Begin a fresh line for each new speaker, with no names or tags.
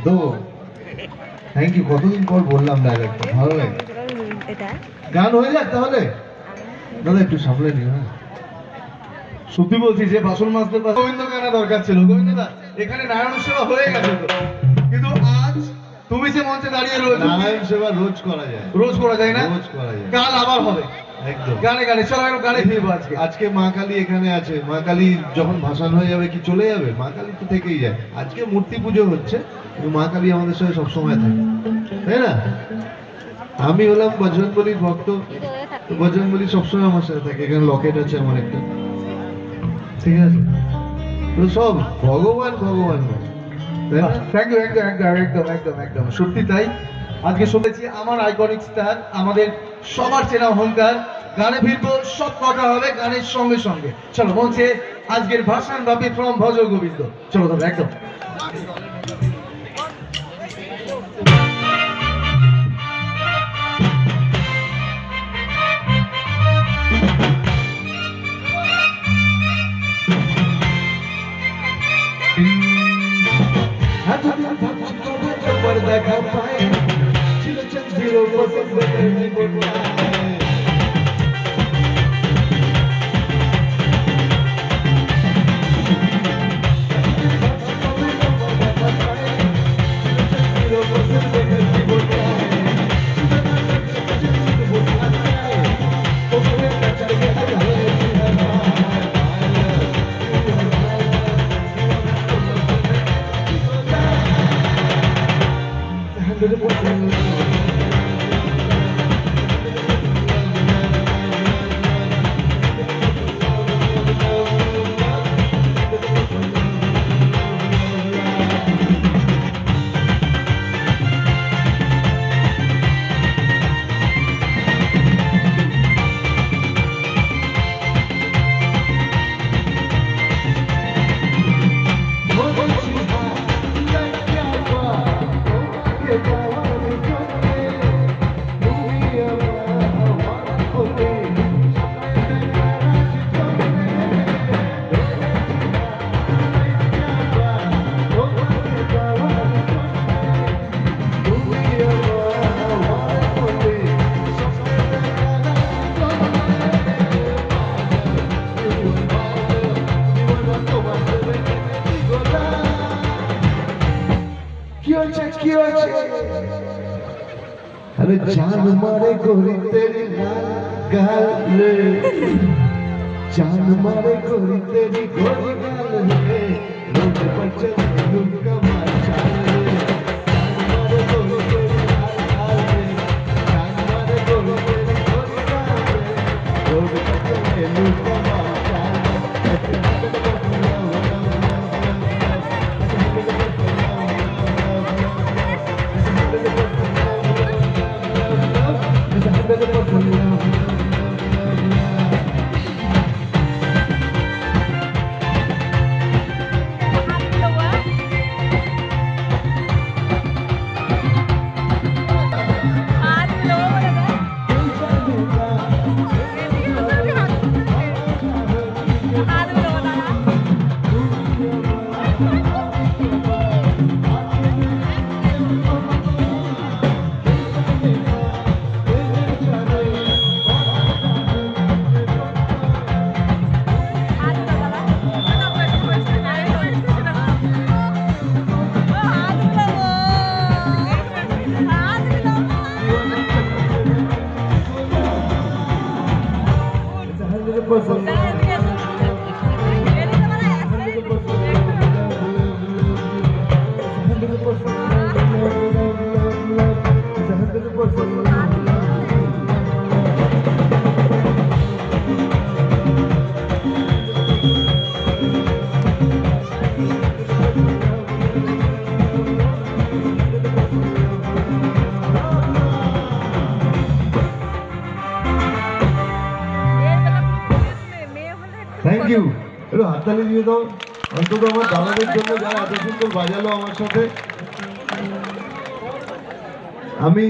তো thank you, কতদিন পর বললাম ডায়লগটা, ভালো লাগে। গান হয়ে যাক তাহলে দাদা, একটু সামলে নিও। হ্যাঁ, সত্যি বলছি যে বাসন মাজতে গোবিন্দ গানা দরকার ছিল। গোবিন্দদা, এখানে নারায়ণ সেবা হয়ে গেছে তো, কিন্তু আজ তুমি যে মঞ্চে দাঁড়িয়ে রয়েছো, নারায়ণ সেবা রোজ করা যায়, রোজ করা যায় না, রোজ করা যায়, কাল আবার হবে। একদম গানে গানে চলো, একটু গানে ফিরবো। আজকে মা কালী এখানে আছে, মা কালী যখন ভাসান হয়ে যাবে কি চলে যাবে, মা কালী তো থেকেই যায়। আজকে মূর্তি পুজো হচ্ছে, কিন্তু মা কালী আমাদের সঙ্গে সবসময় থাকে, তাই না? আমি হলাম বজরংবলীর ভক্ত, বজরংবলী সবসময় আমার সাথে থাকে। এখানে লকেট আছে আমার একটা, ঠিক আছে? তো সব ভগবান ভগবান। থ্যাংক ইউ, একদম একদম একদম একদম একদম সত্যি তাই। আজকে শুনেছি আমার আইকনিক স্টার, আমাদের সবার চেনা অহংকার। গানে ফিরবো, সব কটা হবে গানের সঙ্গে সঙ্গে। চলো বলছে আজকের ভাষণ বাপি ফ্রম ভজ গোবিন্দ। চলো তবে একদম দেখা পায় ছিল ছিল अरे जान मारे गोरी तेरी गाल रे, जान मारे गोरी तेरी गोरी गाल रे, रोड पर चल लुका मार चाल रे, जान मारे गोरी तेरी गाल रे, जान मारे गोरी तेरी गोरी गाल रे, रोड पर चल लुका मार चाल रे। থ্যাংক ইউ, একটু হাততালি দিয়ে দাও অন্তত আমার দাদাদের জন্য, যারা এত সুন্দর বাজালো আমার সাথে। আমি